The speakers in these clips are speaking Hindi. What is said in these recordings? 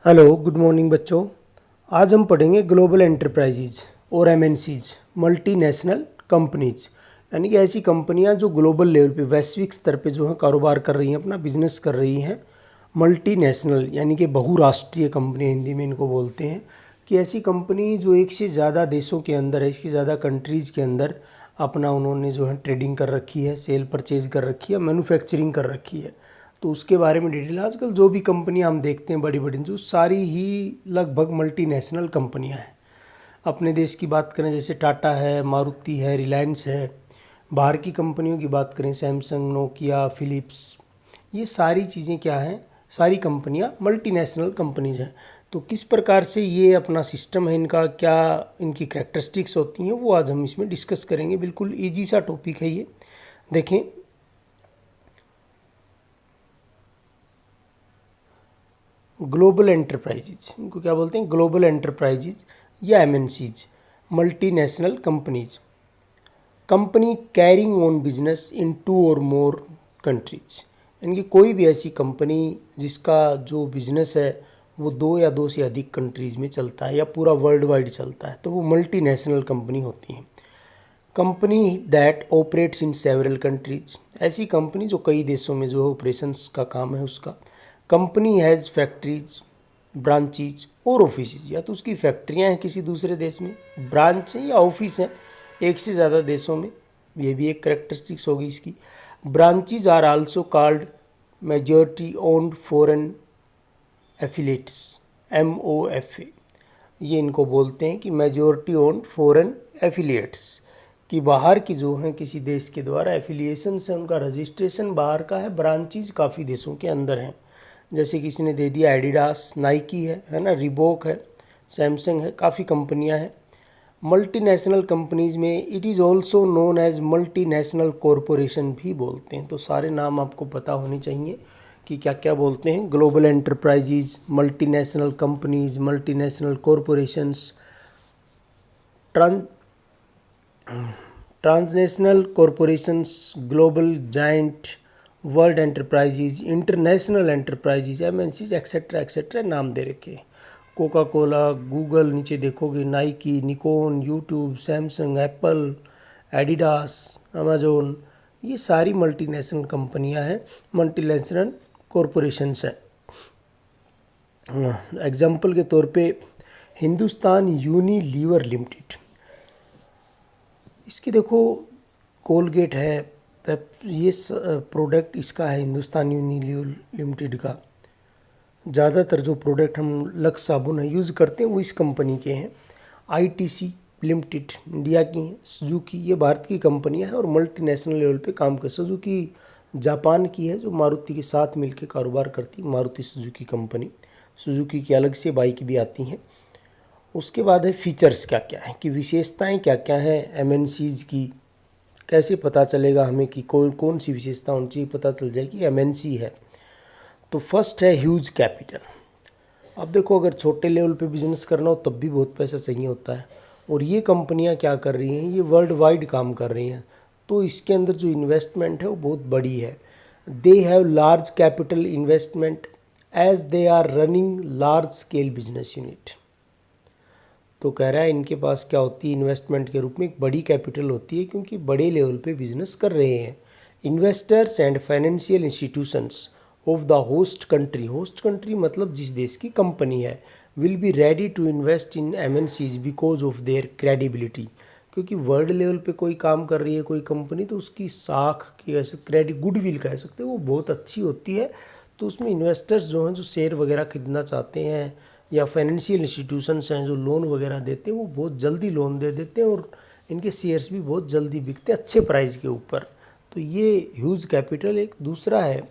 हेलो, गुड मॉर्निंग बच्चों। आज हम पढ़ेंगे ग्लोबल एंटरप्राइजेज और एमएनसीज, मल्टीनेशनल कंपनीज, यानी कि ऐसी कंपनियां जो ग्लोबल लेवल पे, वैश्विक स्तर पे जो है कारोबार कर रही हैं, अपना बिजनेस कर रही हैं। मल्टीनेशनल यानी कि बहुराष्ट्रीय कंपनी हिंदी में इनको बोलते हैं, कि ऐसी कंपनी जो एक से ज़्यादा देशों के अंदर है, एक से ज़्यादा कंट्रीज़ के अंदर अपना उन्होंने जो है ट्रेडिंग कर रखी है, सेल परचेज कर रखी है, मैन्युफैक्चरिंग कर रखी है। तो उसके बारे में डिटेल, आजकल जो भी कंपनियां हम देखते हैं बड़ी बड़ी, जो सारी ही लगभग मल्टीनेशनल कंपनियां हैं। अपने देश की बात करें जैसे टाटा है, मारुति है, रिलायंस है। बाहर की कंपनियों की बात करें सैमसंग, नोकिया, फिलिप्स, ये सारी चीज़ें क्या हैं, सारी कंपनियां मल्टीनेशनल कंपनीज हैं। तो किस प्रकार से ये अपना सिस्टम है इनका, क्या इनकी कैरेक्टरिस्टिक्स होती हैं, वो आज हम इसमें डिस्कस करेंगे। बिल्कुल ईजी सा टॉपिक है ये। देखें, ग्लोबल एंटरप्राइजेज, इनको क्या बोलते हैं, ग्लोबल एंटरप्राइजेज या MNCs, multinational companies. Company carrying on business in two और मोर कंट्रीज, यानी कि कोई भी ऐसी कंपनी जिसका जो बिजनेस है वो दो या दो से अधिक कंट्रीज में चलता है या पूरा वर्ल्ड वाइड चलता है, तो वो मल्टीनेशनल कंपनी होती है। Company that operates in several countries, ऐसी कंपनी जो कई देशों में जो ऑपरेशंस का काम है उसका। कंपनी हैज़ फैक्ट्रीज, ब्रांचीज और ऑफिस, या तो उसकी फैक्ट्रियां हैं किसी दूसरे देश में, ब्रांच है या ऑफिस हैं एक से ज़्यादा देशों में, ये भी एक करेक्टरिस्टिक्स होगी इसकी। Branches are also called majority owned foreign affiliates, MOFA, ये इनको बोलते हैं कि मेजॉरिटी ओन्ड फॉरेन एफिलिएट्स, कि बाहर की जो हैं किसी देश के द्वारा एफिलिएशन से उनका रजिस्ट्रेशन बाहर का है। ब्रांचीज काफ़ी देशों के अंदर हैं, जैसे किसी ने दे दिया एडिडास, नाइकी है ना, रिबॉक है, सैमसंग है, काफ़ी कंपनियां हैं। मल्टीनेशनल कंपनीज में it is also known as multinational corporation भी बोलते हैं। तो सारे नाम आपको पता होने चाहिए कि क्या क्या बोलते हैं, global enterprises, multinational companies, multinational corporations, transnational corporations, global giant, world enterprises, international enterprises, MNCs, etcetera etcetera नाम दे रखे। कोका कोला, गूगल, नीचे देखोगे Nike, Nikon, YouTube, Samsung, Apple, Adidas, Amazon, ये सारी मल्टीनेशनल कंपनियां हैं, मल्टीनेशनल कॉरपोरेशंस हैं। एग्जाम्पल के तौर पे हिंदुस्तान यूनिलीवर लिमिटेड, इसकी देखो कोलगेट है, ये प्रोडक्ट इसका है, हिंदुस्तान यूनिलीवर लिमिटेड का। ज़्यादातर जो प्रोडक्ट हम लक्स साबुन है यूज़ करते हैं वो इस कंपनी के हैं। ITC लिमिटेड इंडिया की है। सुजुकी, ये भारत की कंपनियां हैं और मल्टीनेशनल लेवल पे काम कर। सुजुकी जापान की है जो मारुति के साथ मिलकर कारोबार करती है, मारुति सुजुकी कंपनी। सुजुकी की अलग से बाइक भी आती हैं। उसके बाद है फीचर्स क्या क्या है, कि विशेषताएं क्या क्या हैं MNCs की, कैसे पता चलेगा हमें कि कौन कौन सी विशेषता होनी चाहिए, पता चल जाए कि MNC है। तो फर्स्ट है ह्यूज कैपिटल। अब देखो, अगर छोटे लेवल पे बिजनेस करना हो तब भी बहुत पैसा चाहिए होता है, और ये कंपनियां क्या कर रही हैं, ये वर्ल्ड वाइड काम कर रही हैं, तो इसके अंदर जो इन्वेस्टमेंट है वो बहुत बड़ी है। They have large capital investment as they are running large scale business unit. तो कह रहा है इनके पास क्या होती है, इन्वेस्टमेंट के रूप में एक बड़ी कैपिटल होती है, क्योंकि बड़े लेवल पे बिजनेस कर रहे हैं। Investors and financial institutions of the host country, host country मतलब जिस देश की कंपनी है, will be ready to invest in MNCs because of their credibility, क्योंकि वर्ल्ड लेवल पे कोई काम कर रही है कोई कंपनी, तो उसकी साख की ऐसे क्रेडिट, गुडविल कह सकते हैं, वो बहुत अच्छी होती है। तो उसमें इन्वेस्टर्स जो हैं, जो शेयर वगैरह खरीदना चाहते हैं, या फाइनेंशियल इंस्टीट्यूशंस हैं जो लोन वगैरह देते हैं, वो बहुत जल्दी लोन दे देते हैं, और इनके शेयर्स भी बहुत जल्दी बिकते हैं अच्छे प्राइस के ऊपर। तो ये ह्यूज कैपिटल एक। दूसरा है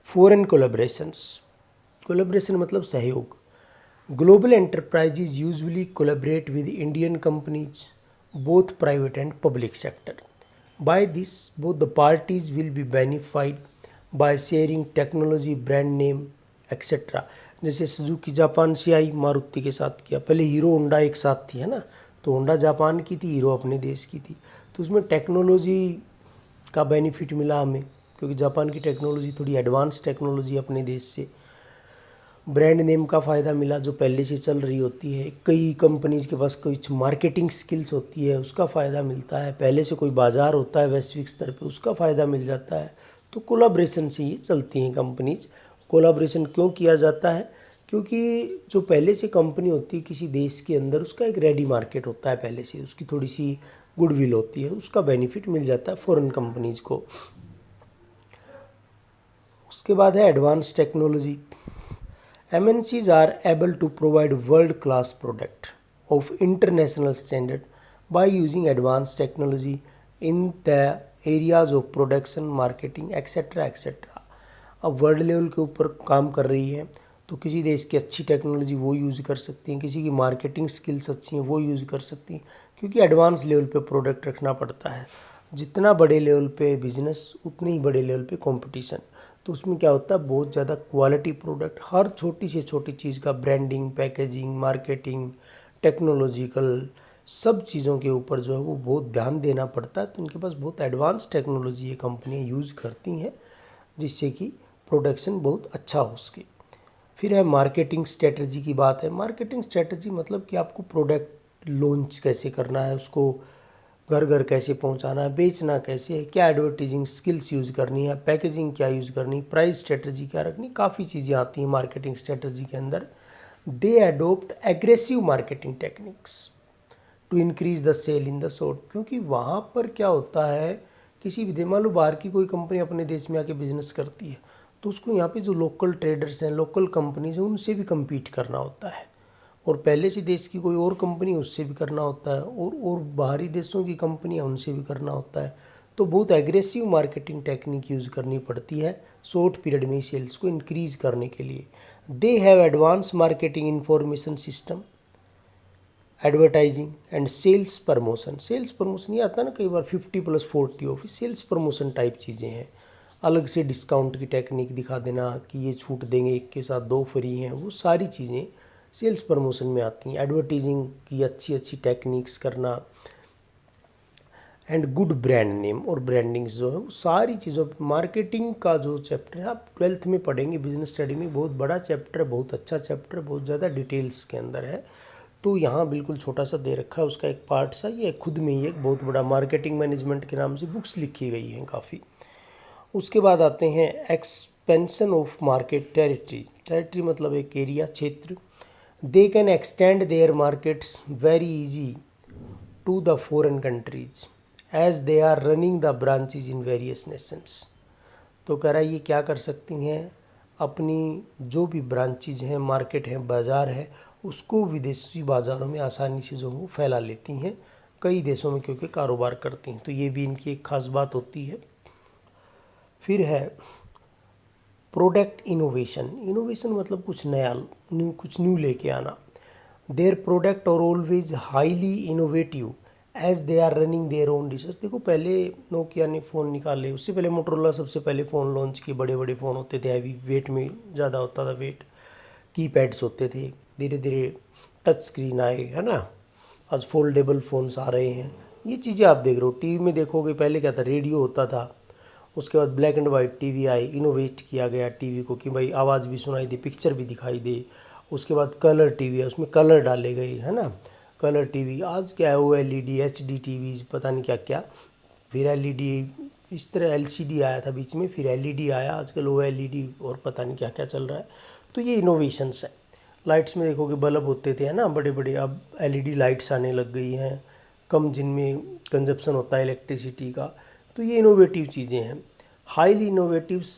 फॉरेन कोलैबोरेशंस, कोलैबोरेशन मतलब सहयोग। Global enterprises usually collaborate with Indian companies, both private and public sector. By this both the parties will be benefited by sharing technology, brand name etcetera. जैसे सुजुकी जापान से आई, मारुति के साथ किया, पहले हीरो होंडा एक साथ थी, है ना, तो होंडा जापान की थी, हीरो अपने देश की थी, तो उसमें टेक्नोलॉजी का बेनिफिट मिला हमें, क्योंकि जापान की टेक्नोलॉजी थोड़ी एडवांस टेक्नोलॉजी अपने देश से। ब्रांड नेम का फ़ायदा मिला जो पहले से चल रही होती है, कई कंपनीज के पास कुछ मार्केटिंग स्किल्स होती है उसका फ़ायदा मिलता है, पहले से कोई बाज़ार होता है वैश्विक स्तर पे उसका फ़ायदा मिल जाता है। तो कोलाब्रेशन से ये चलती हैं कंपनीज। कोलाब्रेशन क्यों किया जाता है? क्योंकि जो पहले से कंपनी होती है किसी देश के अंदर उसका एक रेडी मार्केट होता है, पहले से उसकी थोड़ी सी गुडविल होती है, उसका बेनिफिट मिल जाता है फॉरेन कंपनीज को। उसके बाद है advance technology. MNCs are able to provide world-class product of international standard by using advanced technology in the areas of production, marketing, etc. etc. अब वर्ल्ड लेवल के ऊपर काम कर रही है तो किसी देश की अच्छी टेक्नोलॉजी वो यूज़ कर सकती हैं, किसी की मार्केटिंग स्किल्स अच्छी हैं वो यूज़ कर सकती हैं, क्योंकि एडवांस लेवल पे प्रोडक्ट रखना पड़ता है। जितना बड़े लेवल पे बिजनेस उतनी ही बड़े लेवल पे कंपटीशन। तो उसमें क्या होता है, बहुत ज़्यादा क्वालिटी प्रोडक्ट, हर छोटी से छोटी चीज़ का ब्रांडिंग, पैकेजिंग, मार्केटिंग, टेक्नोलॉजिकल सब चीज़ों के ऊपर जो है वो बहुत ध्यान देना पड़ता है। तो इनके पास बहुत एडवांस टेक्नोलॉजी ये कंपनियाँ यूज़ करती हैं जिससे कि प्रोडक्शन बहुत अच्छा हो सके। फिर है मार्केटिंग स्ट्रेटजी की बात है। मार्केटिंग स्ट्रेटजी मतलब कि आपको प्रोडक्ट लॉन्च कैसे करना है, उसको घर घर कैसे पहुंचाना है, बेचना कैसे है, क्या एडवर्टीजिंग स्किल्स यूज़ करनी है, पैकेजिंग क्या यूज़ करनी, प्राइस स्ट्रेटजी क्या रखनी, काफ़ी चीज़ें आती हैं मार्केटिंग स्ट्रेटजी के अंदर। They adopt aggressive marketing techniques to increase the sale in the short. क्योंकि वहाँ पर क्या होता है, किसी भी मान लो बाहर की कोई कंपनी अपने देश में आके बिजनेस करती है तो उसको यहाँ पे जो लोकल ट्रेडर्स हैं, लोकल कंपनीज हैं, उनसे भी कम्पीट करना होता है, और पहले से देश की कोई और कंपनी उससे भी करना होता है, और बाहरी देशों की कंपनियां उनसे भी करना होता है। तो बहुत एग्रेसिव मार्केटिंग टेक्निक यूज़ करनी पड़ती है शॉर्ट पीरियड में सेल्स को इंक्रीज करने के लिए। They have advance marketing information system, advertising and sales promotion. Sales promotion ये आता है ना कई बार 50+40 ऑफ, सेल्स प्रमोशन टाइप चीज़ें हैं। अलग से डिस्काउंट की टेक्निक दिखा देना कि ये छूट देंगे, एक के साथ दो फ्री हैं, वो सारी चीज़ें सेल्स प्रमोशन में आती हैं। एडवर्टीजिंग की अच्छी अच्छी टेक्निक्स करना एंड गुड ब्रांड नेम और ब्रांडिंग्स जो है वो सारी चीज़ों। मार्केटिंग का जो चैप्टर है आप 12th में पढ़ेंगे बिजनेस स्टडी में, बहुत बड़ा चैप्टर है, बहुत अच्छा चैप्टर है, बहुत ज़्यादा डिटेल्स के अंदर है। तो यहाँ बिल्कुल छोटा सा दे रखा है उसका एक पार्ट सा, ये खुद में ही एक बहुत बड़ा मार्केटिंग मैनेजमेंट के नाम से बुक्स लिखी गई हैं काफ़ी। उसके बाद आते हैं expansion of market territory. Territory मतलब एक एरिया, क्षेत्र। They can extend their markets very easy to the foreign countries as they are running the branches in various nations. तो कह रहा है ये क्या कर सकती हैं, अपनी जो भी ब्रांचेज हैं, मार्केट है, बाज़ार है, उसको विदेशी बाज़ारों में आसानी से जो वो फैला लेती हैं कई देशों में, क्योंकि कारोबार करती हैं। तो ये भी इनकी एक खास बात होती है। फिर है प्रोडक्ट इनोवेशन। इनोवेशन मतलब कुछ नया, कुछ न्यू लेके आना। Their product are always highly innovative as they are running their own research. देखो पहले नोकिया ने फ़ोन निकाले, उससे पहले मोटरोला सबसे पहले फ़ोन लॉन्च किए, बड़े बड़े फ़ोन होते थे, हैवी वेट में ज़्यादा होता था वेट, कीपैड्स होते थे। धीरे धीरे टच स्क्रीन आए, है ना, आज फोल्डेबल फ़ोन्स आ रहे हैं। ये चीज़ें आप देख रहे हो, टीवी में देखोगे पहले क्या था, रेडियो होता था, उसके बाद black and white TV I, innovate किया गया टीवी को कि भाई आवाज़ भी सुनाई दे, पिक्चर भी दिखाई दे। उसके बाद कलर टीवी है, उसमें कलर डाले गए, है ना, कलर टीवी। आज क्या है, OLED HD टीवी, पता नहीं क्या क्या। फिर LED, इस तरह LCD आया था बीच में, फिर LED आया, आजकल OLED और पता नहीं क्या क्या चल रहा है। तो ये इनोवेशंस है। लाइट्स में देखोगे बल्ब होते थे, है ना, बड़े बड़े, अब LED लाइट्स आने लग गई हैं, कम जिनमें कंजप्शन होता है इलेक्ट्रिसिटी का। तो ये इनोवेटिव चीज़ें हैं, हाईली इनोवेटिव्स।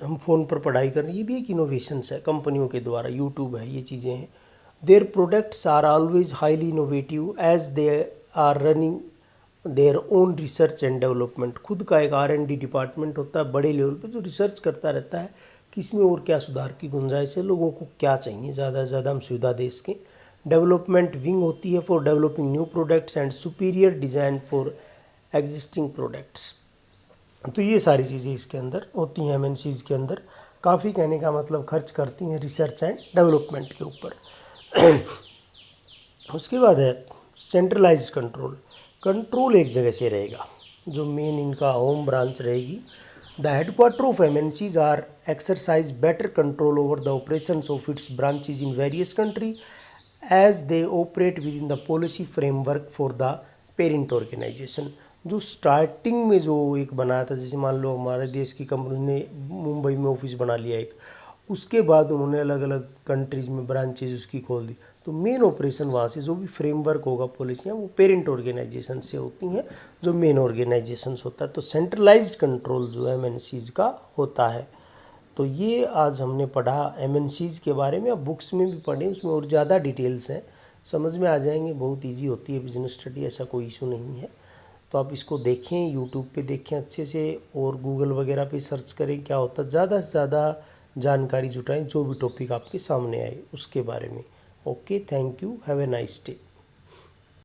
हम फ़ोन पर पढ़ाई कर रहे हैं, ये भी एक इनोवेशंस है कंपनियों के द्वारा, यूट्यूब है, ये चीज़ें हैं। Their products are always highly innovative as they are running their own research and development. खुद का एक R&D डिपार्टमेंट होता है बड़े लेवल पे जो रिसर्च करता रहता है कि इसमें और क्या सुधार की गुंजाइश है, लोगों को क्या चाहिए, ज़्यादा से ज़्यादा हम सुविधा दे सकें। डेवलपमेंट विंग होती है for developing new products and superior design for existing products. तो ये सारी चीज़ें इसके अंदर होती हैं। MNCs के अंदर काफ़ी, कहने का मतलब, खर्च करती हैं रिसर्च एंड डेवलपमेंट के ऊपर। उसके बाद है सेंट्रलाइज्ड कंट्रोल। कंट्रोल एक जगह से रहेगा, जो मेन इनका होम ब्रांच रहेगी, The headquarters of MNCs are exercise better control over the operations of its branches in various countries as they operate within the policy framework for the parent organization. जो स्टार्टिंग में जो एक बनाया था, जैसे मान लो हमारे देश की कंपनी ने मुंबई में ऑफिस बना लिया एक, उसके बाद उन्होंने अलग अलग कंट्रीज़ में ब्रांचेज उसकी खोल दी, तो मेन ऑपरेशन वहाँ से जो भी फ्रेमवर्क होगा पॉलिसियाँ वो पेरेंट ऑर्गेनाइजेशन से होती हैं, जो मेन ऑर्गेनाइजेशंस होता है। तो सेंट्रलाइज्ड कंट्रोल जो एमएनसीज का होता है। तो ये आज हमने पढ़ा एमएनसीज के बारे में। अब बुक्स में भी पढ़ें, उसमें और ज़्यादा डिटेल्स हैं, समझ में आ जाएंगे, बहुत ईजी होती है बिजनेस स्टडी, ऐसा कोई इशू नहीं है। तो आप इसको देखें, यूट्यूब पे देखें अच्छे से, और गूगल वगैरह पे सर्च करें क्या होता है, ज़्यादा से ज़्यादा जानकारी जुटाएं जो भी टॉपिक आपके सामने आए उसके बारे में। Okay, thank you, have a nice day.